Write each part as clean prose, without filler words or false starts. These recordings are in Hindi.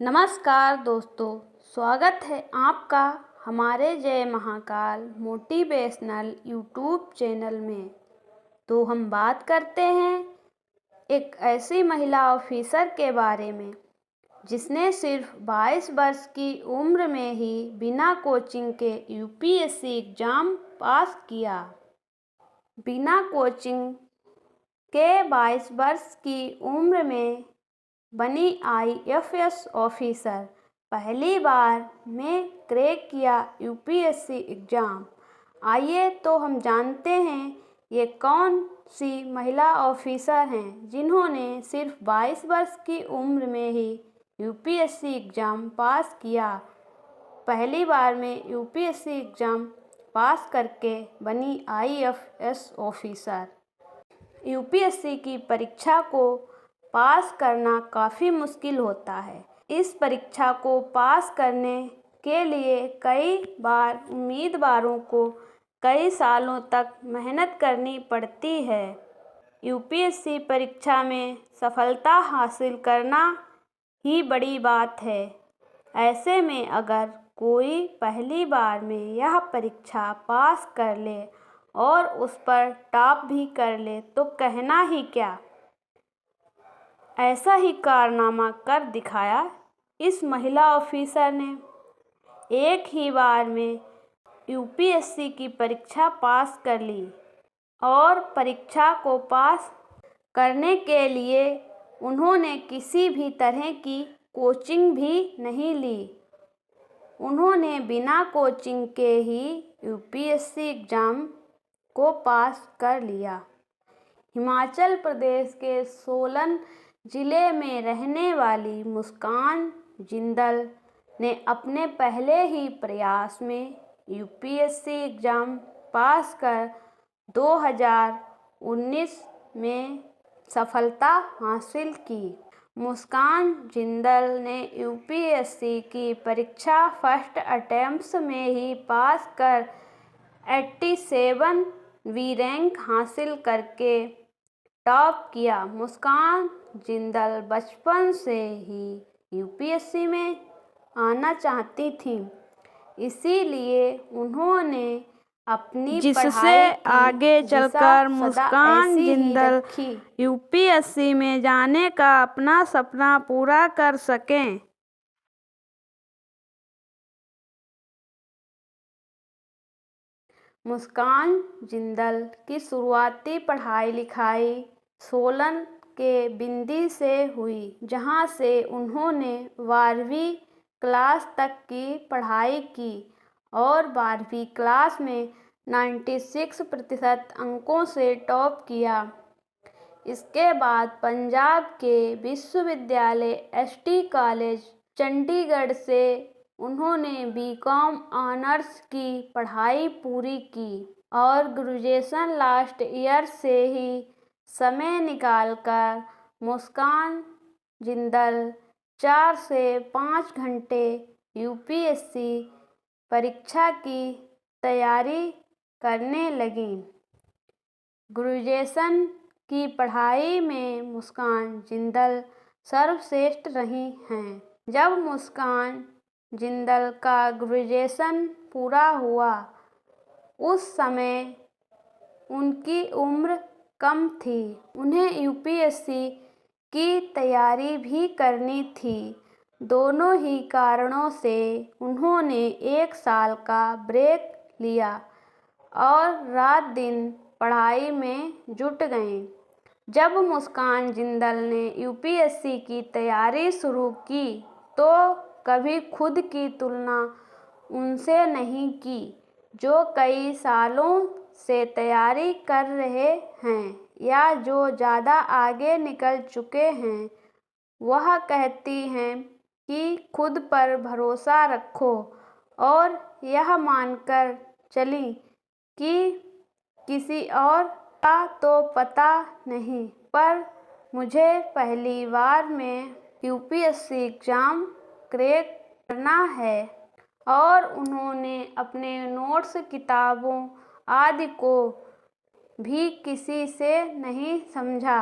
नमस्कार दोस्तों, स्वागत है आपका हमारे जय महाकाल मोटिवेशनल यूट्यूब चैनल में। तो हम बात करते हैं एक ऐसी महिला ऑफिसर के बारे में जिसने सिर्फ 22 वर्ष की उम्र में ही बिना कोचिंग के यूपीएससी एग्ज़ाम पास किया। बिना कोचिंग के 22 वर्ष की उम्र में बनी आईएफएस ऑफिसर, पहली बार में क्रैक किया यूपीएससी एग्ज़ाम। आइए तो हम जानते हैं ये कौन सी महिला ऑफिसर हैं जिन्होंने सिर्फ 22 वर्ष की उम्र में ही यूपीएससी एग्ज़ाम पास किया। पहली बार में यूपीएससी एग्ज़ाम पास करके बनी आईएफएस ऑफिसर। यूपीएससी की परीक्षा को पास करना काफ़ी मुश्किल होता है। इस परीक्षा को पास करने के लिए कई बार उम्मीदवारों को कई सालों तक मेहनत करनी पड़ती है। यूपीएससी परीक्षा में सफलता हासिल करना ही बड़ी बात है। ऐसे में अगर कोई पहली बार में यह परीक्षा पास कर ले और उस पर टॉप भी कर ले तो कहना ही क्या। ऐसा ही कारनामा कर दिखाया इस महिला ऑफिसर ने। एक ही बार में यूपीएससी की परीक्षा पास कर ली और परीक्षा को पास करने के लिए उन्होंने किसी भी तरह की कोचिंग भी नहीं ली। उन्होंने बिना कोचिंग के ही यूपीएससी एग्ज़ाम को पास कर लिया। हिमाचल प्रदेश के सोलन जिले में रहने वाली मुस्कान जिंदल ने अपने पहले ही प्रयास में यूपीएससी एग्ज़ाम पास कर 2019 में सफलता हासिल की। मुस्कान जिंदल ने यूपीएससी की परीक्षा फर्स्ट अटेम्प्ट में ही पास कर 87वीं रैंक हासिल करके टॉप किया। मुस्कान जिंदल बचपन से ही यूपीएससी में आना चाहती थी, इसीलिए उन्होंने अपनी जिससे आगे चलकर मुस्कान जिंदल यूपीएससी में जाने का अपना सपना पूरा कर सकें। मुस्कान जिंदल की शुरुआती पढ़ाई लिखाई सोलन के बिंदी से हुई, जहां से उन्होंने 12वीं क्लास तक की पढ़ाई की और 12वीं क्लास में 96% अंकों से टॉप किया। इसके बाद पंजाब के विश्वविद्यालय एसटी कॉलेज चंडीगढ़ से उन्होंने बीकॉम ऑनर्स की पढ़ाई पूरी की और ग्रेजुएशन लास्ट ईयर से ही समय निकालकर मुस्कान जिंदल 4 से 5 घंटे यूपीएससी परीक्षा की तैयारी करने लगीं। ग्रेजुएशन की पढ़ाई में मुस्कान जिंदल सर्वश्रेष्ठ रही हैं। जब मुस्कान जिंदल का ग्रेजुएशन पूरा हुआ उस समय उनकी उम्र कम थी। उन्हें यूपीएससी की तैयारी भी करनी थी। दोनों ही कारणों से उन्होंने 1 साल का ब्रेक लिया और रात दिन पढ़ाई में जुट गए। जब मुस्कान जिंदल ने यूपीएससी की तैयारी शुरू की तो कभी खुद की तुलना उनसे नहीं की जो कई सालों से तैयारी कर रहे हैं या जो ज़्यादा आगे निकल चुके हैं। वह कहती हैं कि खुद पर भरोसा रखो और यह मानकर चली कि किसी और का तो पता नहीं, पर मुझे पहली बार में यूपीएससी एग्ज़ाम क्रैक करना है। और उन्होंने अपने नोट्स, किताबों आदि को भी किसी से नहीं समझा।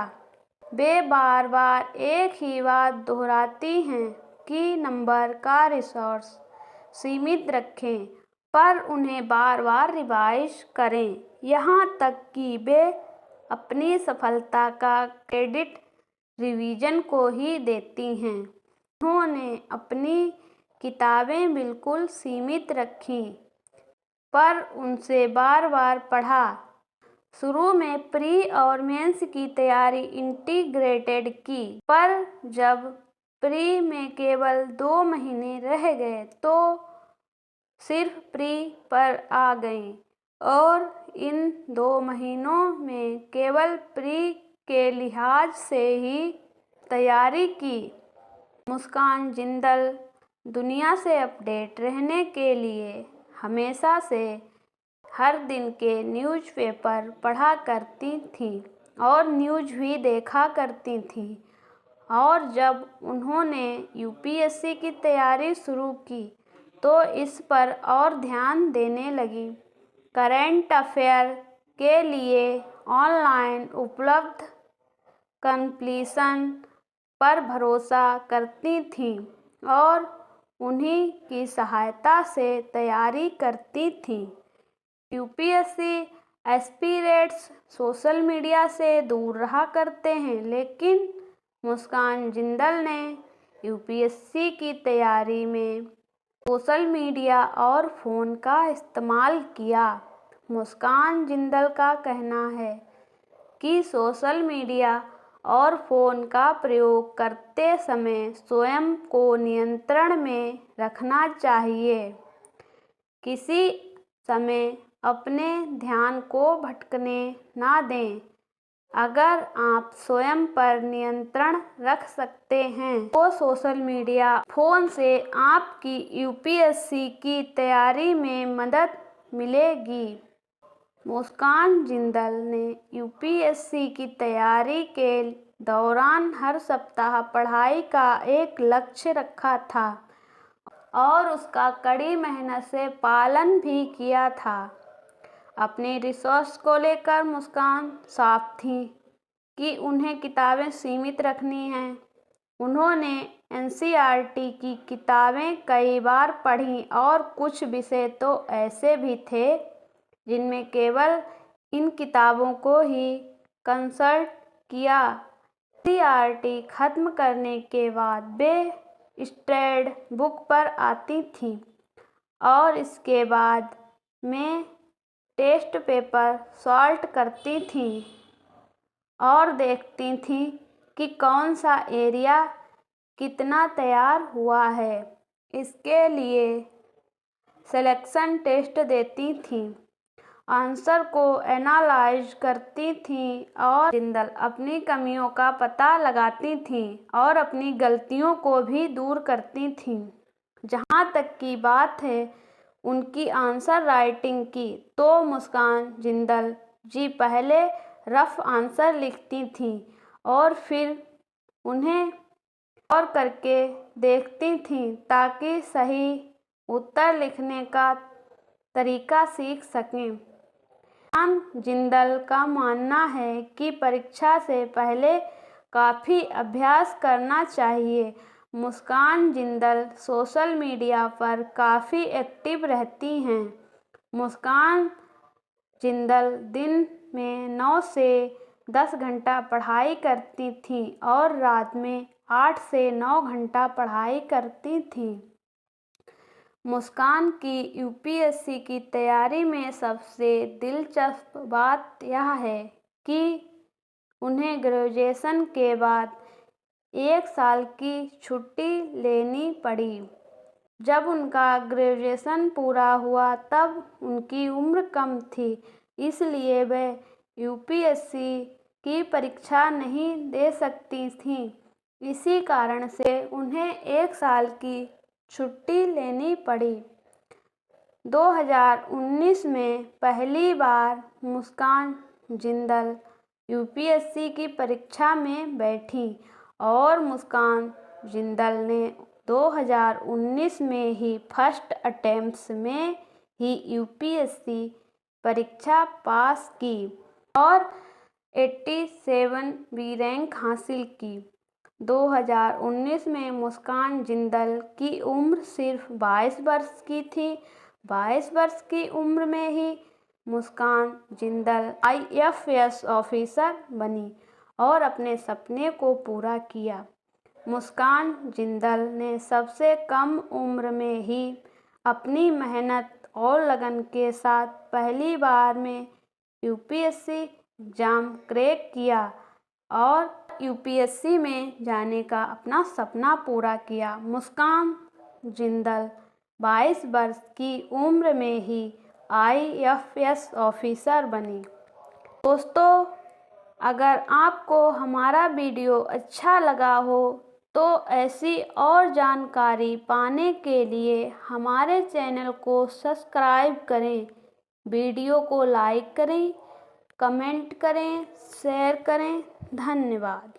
वे बार बार एक ही बात दोहराती हैं कि नंबर का रिसोर्स सीमित रखें, पर उन्हें बार बार रिवाइज करें, यहाँ तक कि वे अपनी सफलता का क्रेडिट रिवीजन को ही देती हैं। उन्होंने अपनी किताबें बिल्कुल सीमित रखीं, पर उनसे बार बार पढ़ा। शुरू में प्री और मेंस की तैयारी इंटीग्रेटेड की, पर जब प्री में केवल 2 महीने रह गए तो सिर्फ प्री पर आ गईं और इन 2 महीनों में केवल प्री के लिहाज से ही तैयारी की। मुस्कान जिंदल दुनिया से अपडेट रहने के लिए हमेशा से हर दिन के न्यूज़पेपर पढ़ा करती थीं और न्यूज़ भी देखा करती थीं, और जब उन्होंने यूपीएससी की तैयारी शुरू की तो इस पर और ध्यान देने लगी। करंट अफेयर के लिए ऑनलाइन उपलब्ध कंप्लीशन पर भरोसा करती थीं और उन्हीं की सहायता से तैयारी करती थीं। यूपीएससी एस्पिरेंट्स सोशल मीडिया से दूर रहा करते हैं, लेकिन मुस्कान जिंदल ने यूपीएससी की तैयारी में सोशल मीडिया और फ़ोन का इस्तेमाल किया। मुस्कान जिंदल का कहना है कि सोशल मीडिया और फ़ोन का प्रयोग करते समय स्वयं को नियंत्रण में रखना चाहिए। किसी समय अपने ध्यान को भटकने ना दें। अगर आप स्वयं पर नियंत्रण रख सकते हैं तो सोशल मीडिया फ़ोन से आपकी यूपीएससी की तैयारी में मदद मिलेगी। मुस्कान जिंदल ने यूपीएससी की तैयारी के दौरान हर सप्ताह पढ़ाई का एक लक्ष्य रखा था और उसका कड़ी मेहनत से पालन भी किया था। अपने रिसोर्स को लेकर मुस्कान साफ थी कि उन्हें किताबें सीमित रखनी हैं। उन्होंने एनसीईआरटी की किताबें कई बार पढ़ीं और कुछ विषय तो ऐसे भी थे जिनमें केवल इन किताबों को ही कंसल्ट किया। एनसीईआरटी खत्म करने के बाद वे स्टैंड बुक पर आती थीं और इसके बाद में टेस्ट पेपर सॉल्व करती थीं और देखती थीं कि कौन सा एरिया कितना तैयार हुआ है। इसके लिए सिलेक्शन टेस्ट देती थीं, आंसर को एनालाइज करती थीं और जिंदल अपनी कमियों का पता लगाती थीं और अपनी गलतियों को भी दूर करती थीं। जहाँ तक की बात है उनकी आंसर राइटिंग की, तो मुस्कान जिंदल जी पहले रफ आंसर लिखती थीं और फिर उन्हें और करके देखती थीं ताकि सही उत्तर लिखने का तरीका सीख सकें। मुस्कान जिंदल का मानना है कि परीक्षा से पहले काफ़ी अभ्यास करना चाहिए। मुस्कान जिंदल सोशल मीडिया पर काफ़ी एक्टिव रहती हैं। मुस्कान जिंदल दिन में 9 से 10 घंटा पढ़ाई करती थीं और रात में 8 से 9 घंटा पढ़ाई करती थीं। मुस्कान की यूपीएससी की तैयारी में सबसे दिलचस्प बात यह है कि उन्हें ग्रेजुएशन के बाद 1 साल की छुट्टी लेनी पड़ी। जब उनका ग्रेजुएशन पूरा हुआ तब उनकी उम्र कम थी, इसलिए वे यूपीएससी की परीक्षा नहीं दे सकती थीं। इसी कारण से उन्हें 1 साल की छुट्टी लेनी पड़ी। 2019 में पहली बार मुस्कान जिंदल यूपीएससी की परीक्षा में बैठीं और मुस्कान जिंदल ने 2019 में ही फर्स्ट अटेम्प्ट में ही यूपीएससी परीक्षा पास की और 87वीं रैंक हासिल की। 2019 में मुस्कान जिंदल की उम्र सिर्फ 22 वर्ष की थी। 22 वर्ष की उम्र में ही मुस्कान जिंदल IAS ऑफिसर बनी और अपने सपने को पूरा किया। मुस्कान जिंदल ने सबसे कम उम्र में ही अपनी मेहनत और लगन के साथ पहली बार में UPSC एग्जाम क्रैक किया और UPSC में जाने का अपना सपना पूरा किया। मुस्कान जिंदल 22 वर्ष की उम्र में ही IAS ऑफिसर बनी। दोस्तों, अगर आपको हमारा वीडियो अच्छा लगा हो तो ऐसी और जानकारी पाने के लिए हमारे चैनल को सब्सक्राइब करें, वीडियो को लाइक करें, कमेंट करें, शेयर करें। धन्यवाद।